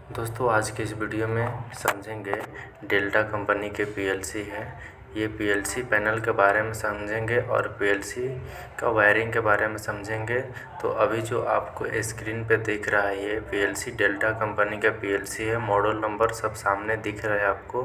दोस्तों आज के इस वीडियो में समझेंगे डेल्टा कंपनी के पीएलसी है। ये पीएलसी पैनल के बारे में समझेंगे और पीएलसी का वायरिंग के बारे में समझेंगे। तो अभी जो आपको स्क्रीन पे दिख रहा है ये पीएलसी डेल्टा कंपनी का पीएलसी है। मॉडल नंबर सब सामने दिख रहा है, आपको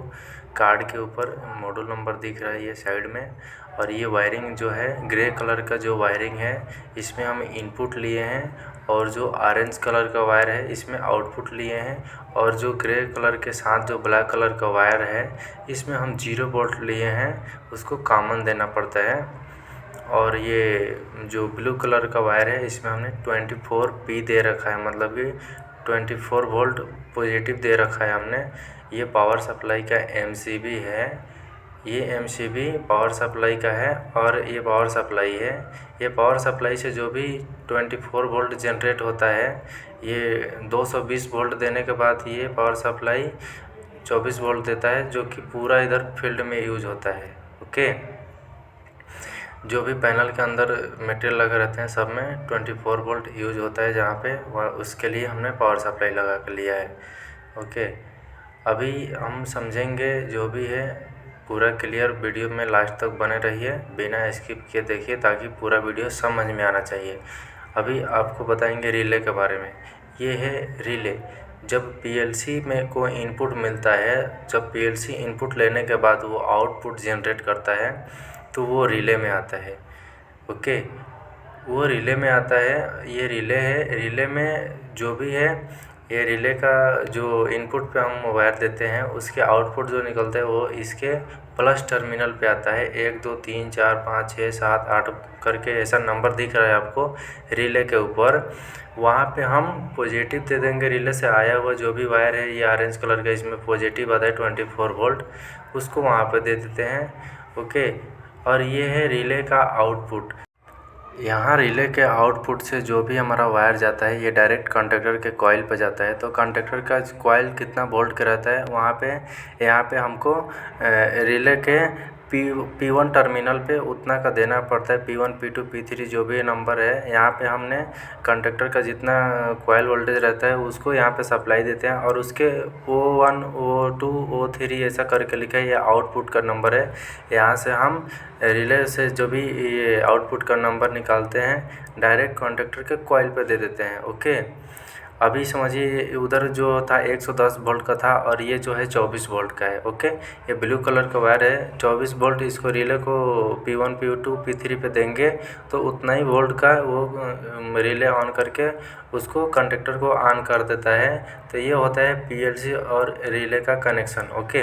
कार्ड के ऊपर मॉडल नंबर दिख रहा है ये साइड में। और ये वायरिंग जो है ग्रे कलर का जो वायरिंग है इसमें हम इनपुट लिए हैं, और जो ऑरेंज कलर का वायर है इसमें आउटपुट लिए हैं, और जो ग्रे कलर के साथ जो ब्लैक कलर का वायर है इसमें हम 0 वोल्ट लिए हैं, उसको कॉमन देना पड़ता है। और ये जो ब्लू कलर का वायर है इसमें हमने 24P दे रखा है, मतलब कि 24 वोल्ट पॉजिटिव दे रखा है हमने। ये पावर सप्लाई का MCB है, ये MCB पावर सप्लाई का है और ये पावर सप्लाई है। ये पावर सप्लाई से जो भी 24 वोल्ट जनरेट होता है, ये 220 वोल्ट देने के बाद ये पावर सप्लाई 24 वोल्ट देता है, जो कि पूरा इधर फील्ड में यूज होता है। ओके, जो भी पैनल के अंदर मटेरियल लगे रहते हैं सब में 24 वोल्ट यूज होता है, जहाँ पे उसके लिए हमने पावर सप्लाई लगा कर लिया है। ओके, अभी हम समझेंगे जो भी है, पूरा क्लियर वीडियो में लास्ट तक बने रहिए, बिना स्किप किए देखिए ताकि पूरा वीडियो समझ में आना चाहिए। अभी आपको बताएंगे रिले के बारे में। ये है रिले। जब पीएलसी में कोई इनपुट मिलता है, जब पीएलसी इनपुट लेने के बाद वो आउटपुट जनरेट करता है तो वो रिले में आता है। ओके, वो रिले में आता है। ये रिले है, रिले में जो भी है, ये रिले का जो इनपुट पे हम वायर देते हैं उसके आउटपुट जो निकलता है वो इसके प्लस टर्मिनल पे आता है। 1 2 3 4 5 6 7 8 करके ऐसा नंबर दिख रहा है आपको रिले के ऊपर। वहाँ पे हम पॉजिटिव दे देंगे। रिले से आया हुआ जो भी वायर है, ये ऑरेंज कलर का, इसमें पॉजिटिव आता है 24 वोल्ट, उसको वहाँ पे दे देते हैं। ओके, और ये है रिले का आउटपुट। यहाँ रिले के आउटपुट से जो भी हमारा वायर जाता है ये डायरेक्ट कंडक्टर के कॉइल पे जाता है। तो कंडक्टर का कॉइल कितना वोल्ट का रहता है वहाँ पे, यहाँ पे हमको रिले के P1 टर्मिनल पे उतना का देना पड़ता है। P1 P2 P3 जो भी नंबर है, यहाँ पे हमने कंडक्टर का जितना कॉइल वोल्टेज रहता है उसको यहाँ पे सप्लाई देते हैं, और उसके O1 O2 O3 ऐसा करके लिखा है, ये आउटपुट का नंबर है। यहाँ से हम रिले से जो भी ये आउटपुट का नंबर निकालते हैं डायरेक्ट कंडक्टर के कॉइल पे दे देते हैं। ओके, अभी समझिए उधर जो था 110 वोल्ट का था और ये जो है 24 वोल्ट का है। ओके, ये ब्लू कलर का वायर है 24 वोल्ट। इसको रिले को P1 P2 P3 पे देंगे तो उतना ही वोल्ट का वो रिले ऑन करके उसको कंडक्टर को ऑन कर देता है। तो ये होता है पीएलसी और रिले का कनेक्शन। ओके,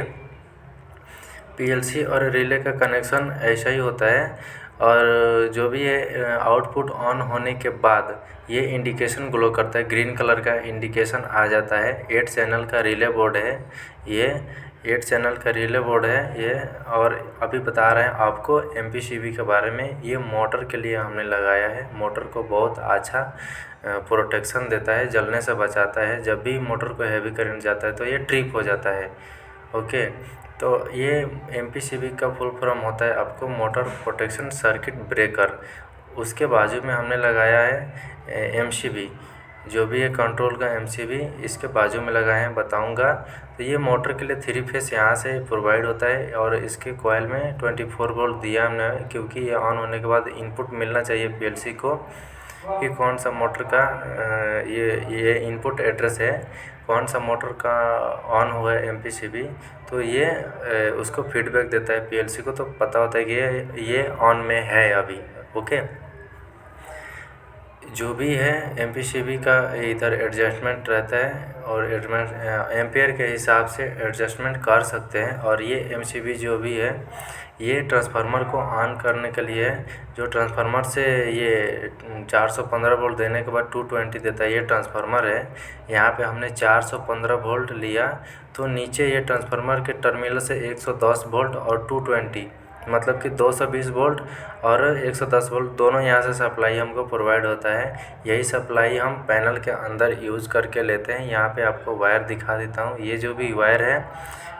पीएलसी और रिले का कनेक्शन ऐसा ही होता है। और जो भी है आउटपुट ऑन होने के बाद ये इंडिकेशन ग्लो करता है, ग्रीन कलर का इंडिकेशन आ जाता है। 8 चैनल का रिले बोर्ड है ये, 8 चैनल का रिले बोर्ड है ये। और अभी बता रहे हैं आपको MPCB के बारे में। ये मोटर के लिए हमने लगाया है। मोटर को बहुत अच्छा प्रोटेक्शन देता है, जलने से बचाता है। जब भी मोटर को हैवी करंट जाता है तो ये ट्रिप हो जाता है। ओके, तो ये MPCB का फुल फॉर्म होता है आपको मोटर प्रोटेक्शन सर्किट ब्रेकर। उसके बाजू में हमने लगाया है MCB, जो भी है कंट्रोल का MCB इसके बाजू में लगाए हैं, बताऊंगा। तो ये मोटर के लिए 3 फेस यहाँ से प्रोवाइड होता है, और इसके कॉइल में 24 वोल्ट दिया हमने, क्योंकि ये ऑन होने के बाद इनपुट मिलना चाहिए पीएलसी को कि कौन सा मोटर का ये इनपुट एड्रेस है, कौन सा मोटर का ऑन हुआ है MPCB। तो ये उसको फीडबैक देता है पीएलसी को, तो पता होता है कि ये ऑन में है अभी। ओके, जो भी है MPCB का इधर एडजस्टमेंट रहता है, और एम्पियर के हिसाब से एडजस्टमेंट कर सकते हैं। और ये MCB जो भी है ये ट्रांसफार्मर को ऑन करने के लिए, जो ट्रांसफार्मर से ये 415 वोल्ट देने के बाद 220 देता है, ये ट्रांसफार्मर है। यहाँ पे हमने 415 वोल्ट लिया, तो नीचे ये ट्रांसफार्मर के टर्मिनल से 110 वोल्ट और 220 मतलब कि 220 वोल्ट और 110 वोल्ट दोनों यहाँ से सप्लाई हमको प्रोवाइड होता है। यही सप्लाई हम पैनल के अंदर यूज़ करके लेते हैं। यहाँ पे आपको वायर दिखा देता हूँ। ये जो भी वायर है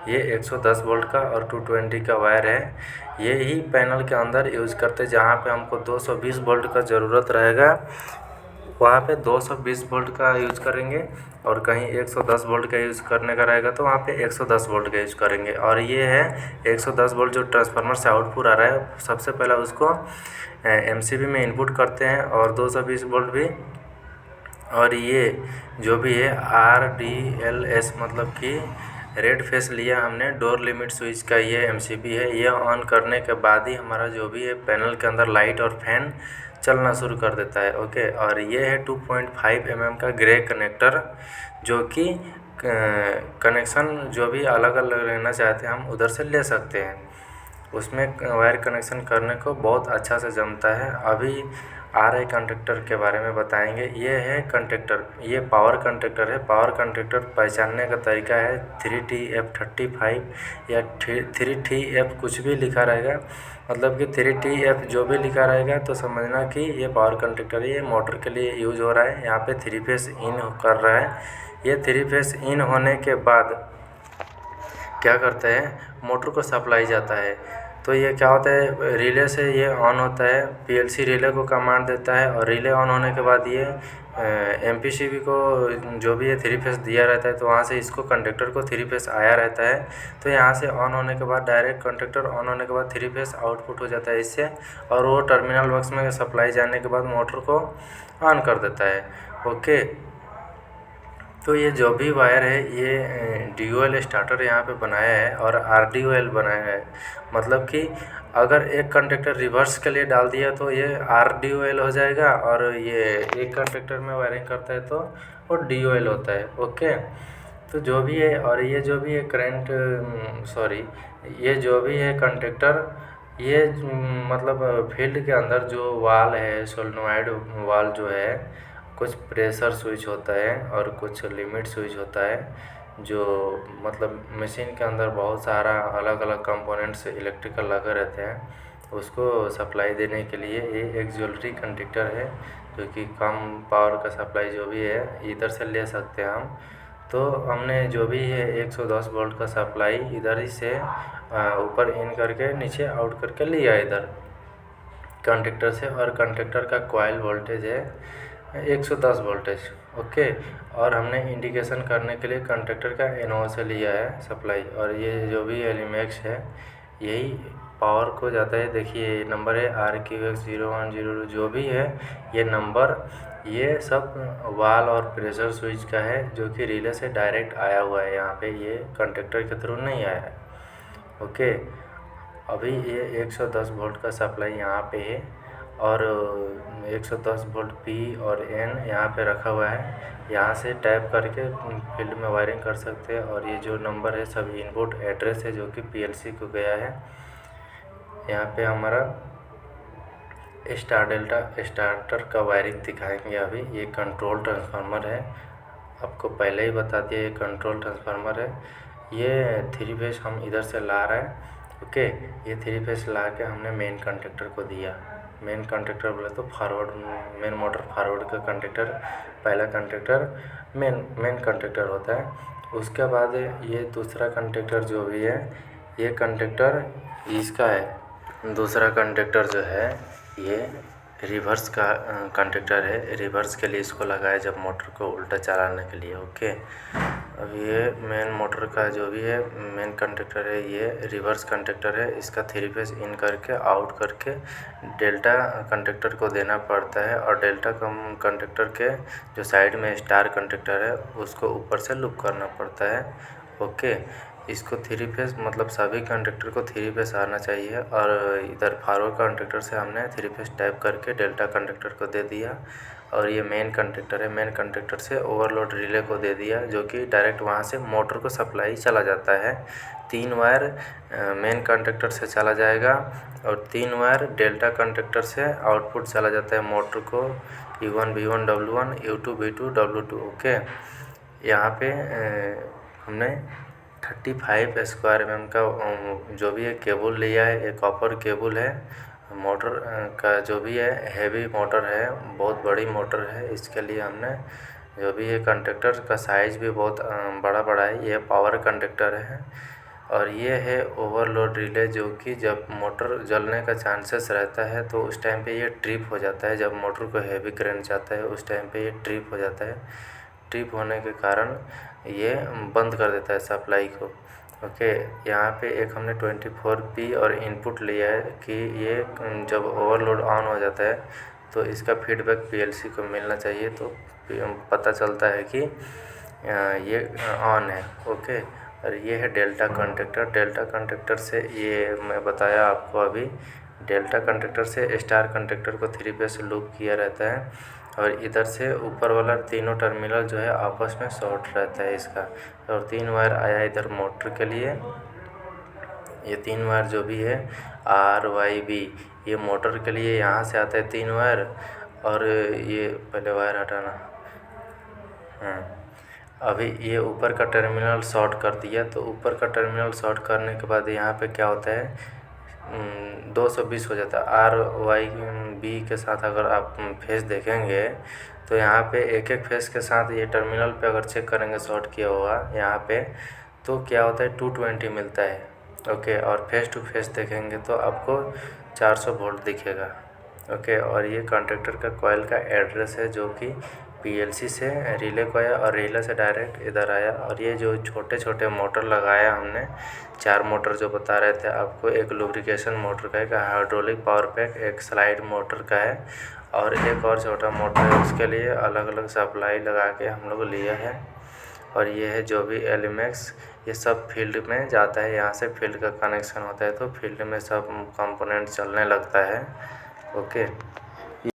ये 110 वोल्ट का और 220 का वायर है। ये ही पैनल के अंदर यूज़ करते, जहाँ पे हमको 220 वोल्ट का ज़रूरत रहेगा वहाँ पे 220 वोल्ट का यूज़ करेंगे और कहीं 110 वोल्ट का यूज़ करने का रहेगा तो वहाँ पे 110 वोल्ट का यूज़ करेंगे। और ये है 110 वोल्ट जो ट्रांसफार्मर से आउटपुट आ रहा है, सबसे पहला उसको MCB में इनपुट करते हैं और 220 वोल्ट भी। और ये जो भी है RDLS मतलब कि रेड फेस लिया हमने डोर लिमिट स्विच का, ये MCB है। ये ऑन करने के बाद ही हमारा जो भी है पैनल के अंदर लाइट और फैन चलना शुरू कर देता है। ओके, और ये है 2.5 mm का ग्रे कनेक्टर, जो कि कनेक्शन जो भी अलग अलग लेना चाहते हैं हम उधर से ले सकते हैं। उसमें वायर कनेक्शन करने को बहुत अच्छा से जमता है। अभी RI कंडक्टर के बारे में बताएंगे। ये है कंडक्टर, ये पावर कंडक्टर है। पावर कंडक्टर पहचानने का तरीका है 3TF35 या 3TF कुछ भी लिखा रहेगा, मतलब कि 3TF जो भी लिखा रहेगा तो समझना कि ये पावर कंडक्टर है। ये मोटर के लिए यूज हो रहा है। यहाँ पे 3 फेस इन कर रहा है। ये 3 फेस इन होने के बाद क्या करता है, मोटर को सप्लाई जाता है। तो ये क्या होता है, रिले से ये ऑन होता है, PLC रिले को कमांड देता है और रिले ऑन होने के बाद ये MPCB को जो भी ये 3 फेस दिया रहता है तो वहाँ से इसको कंडक्टर को 3 फेस आया रहता है। तो यहाँ से ऑन होने के बाद डायरेक्ट कंडक्टर ऑन होने के बाद 3 फेस आउटपुट हो जाता है इससे, और वो टर्मिनल बॉक्स में सप्लाई जाने के बाद मोटर को ऑन कर देता है। ओके, तो ये जो भी वायर है ये DOL स्टार्टर यहाँ पे बनाया है और RDOL बनाया है। मतलब कि अगर एक कंडक्टर रिवर्स के लिए डाल दिया तो ये RDOL हो जाएगा, और ये एक कंडक्टर में वायरिंग करता है तो वो DOL होता है। ओके, तो जो भी है, और ये जो भी है ये जो भी है कंडक्टर, ये मतलब फील्ड के अंदर जो वाल है, सोलेनोइड वाल जो है, कुछ प्रेशर स्विच होता है और कुछ लिमिट स्विच होता है, जो मतलब मशीन के अंदर बहुत सारा अलग अलग कंपोनेंट्स इलेक्ट्रिकल लगे रहते हैं, उसको सप्लाई देने के लिए ये एक ज्वेलरी कंडक्टर है, जो कि कम पावर का सप्लाई जो भी है इधर से ले सकते हैं हम। तो हमने जो भी है 110 वोल्ट का सप्लाई इधर ही से ऊपर इन करके नीचे आउट करके लिया इधर कंडक्टर से, और कंडक्टर का कॉइल वोल्टेज है 110 वोल्टेज। ओके, और हमने इंडिकेशन करने के लिए कंडक्टर का NO से लिया है सप्लाई, और ये जो भी एलिमेक्स है यही पावर को जाता है। देखिए ये नंबर है RQX0102, जो भी है ये नंबर, ये सब वाल और प्रेशर स्विच का है, जो कि रिले से डायरेक्ट आया हुआ है, यहाँ पे ये कंडक्टर के थ्रू नहीं आया है। ओके, अभी ये 110 वोल्ट का सप्लाई यहाँ पे है, और 110 वोल्ट P और N यहाँ पे रखा हुआ है। यहाँ से टैप करके फील्ड में वायरिंग कर सकते हैं, और ये जो नंबर है सब इनपुट एड्रेस है जो कि PLC को गया है। यहाँ पे हमारा स्टार्टर का वायरिंग दिखाएंगे। अभी ये कंट्रोल ट्रांसफार्मर है, आपको पहले ही बता दिया ये कंट्रोल ट्रांसफार्मर है। ये 3 फेस हम इधर से ला रहे हैं। ओके, ये 3 फेस ला के हमने मेन कंडक्टर को दिया। मेन कंडक्टर बोले तो फॉरवर्ड, मेन मोटर फॉरवर्ड का कंडक्टर, पहला कंडक्टर मेन कंडक्टर होता है। उसके बाद ये दूसरा कंडक्टर जो भी है, ये कंडक्टर इसका है। दूसरा कंडक्टर जो है ये रिवर्स का कंडक्टर है, रिवर्स के लिए इसको लगाया जब मोटर को उल्टा चलाने के लिए। ओके, अब ये मेन मोटर का जो भी है मेन कंडक्टर है, ये रिवर्स कंडक्टर है। इसका 3 फेस इन करके आउट करके डेल्टा कंडक्टर को देना पड़ता है, और डेल्टा कंडक्टर के जो साइड में स्टार कंडक्टर है उसको ऊपर से लूप करना पड़ता है। ओके, इसको 3 फेस मतलब सभी कंडक्टर को 3 फेस आना चाहिए, और इधर फॉरवर्ड कंडक्टर से हमने 3 फेस टैप करके डेल्टा कंडक्टर को दे दिया, और ये मेन कंडक्टर है, मेन कंडक्टर से ओवरलोड रिले को दे दिया, जो कि डायरेक्ट वहाँ से मोटर को सप्लाई चला जाता है। 3 वायर मेन कंडक्टर से चला जाएगा, और 3 वायर डेल्टा कंडक्टर से आउटपुट चला जाता है मोटर को, U1 V1 W1 U2 V2 W2। Okay, यहाँ पे हमने 35 स्क्वायर mm का जो भी है केबल लिया है, एक कॉपर केबल है। मोटर का जो भी है हैवी मोटर है, बहुत बड़ी मोटर है, इसके लिए हमने जो भी है कंडक्टर का साइज़ भी बहुत बड़ा है। ये पावर कंडक्टर है, और ये है ओवरलोड रिले, जो कि जब मोटर जलने का चांसेस रहता है तो उस टाइम पे ये ट्रिप हो जाता है। जब मोटर को हैवी करंट जाता है उस टाइम पे ये ट्रिप हो जाता है। ट्रिप होने के कारण ये बंद कर देता है सप्लाई को। ओके, यहाँ पे एक हमने 24P और इनपुट लिया है कि ये जब ओवरलोड ऑन हो जाता है तो इसका फीडबैक पीएलसी को मिलना चाहिए, तो पता चलता है कि ये ऑन है। ओके, और ये है डेल्टा कंडक्टर। डेल्टा कंडक्टर से ये मैं बताया आपको अभी, डेल्टा कंडक्टर से स्टार कंडक्टर को 3 फेस लूप किया रहता है और इधर से ऊपर वाला तीनों टर्मिनल जो है आपस में शॉर्ट रहता है इसका। और 3 वायर आया इधर मोटर के लिए, ये 3 वायर जो भी है RYB, ये मोटर के लिए यहाँ से आता है 3 वायर। और ये पहले वायर हटाना, अभी ये ऊपर का टर्मिनल शॉर्ट कर दिया। तो ऊपर का टर्मिनल शॉर्ट करने के बाद यहाँ पे क्या होता है, 220 हो जाता है। RYB के साथ अगर आप फेस देखेंगे तो यहाँ पे एक एक फेस के साथ ये टर्मिनल पे अगर चेक करेंगे शॉर्ट किया हुआ यहाँ पे, तो क्या होता है 220 मिलता है। ओके, और फेस टू फेस देखेंगे तो आपको 400 वोल्ट दिखेगा। ओके, और ये कंडक्टर का कॉइल का एड्रेस है जो कि पीएलसी से रिले को आया और रिले से डायरेक्ट इधर आया। और ये जो छोटे छोटे मोटर लगाया हमने, 4 मोटर जो बता रहे थे आपको, एक लुब्रिकेशन मोटर का है, एक हाइड्रोलिक पावर पैक, एक स्लाइड मोटर का है और एक और छोटा मोटर है। उसके लिए अलग अलग सप्लाई लगा के हम लोग लिया है। और ये है जो भी एलिमेंट्स, ये सब फील्ड में जाता है, यहाँ से फील्ड का कनेक्शन होता है तो फील्ड में सब कंपोनेंट चलने लगता है। ओके।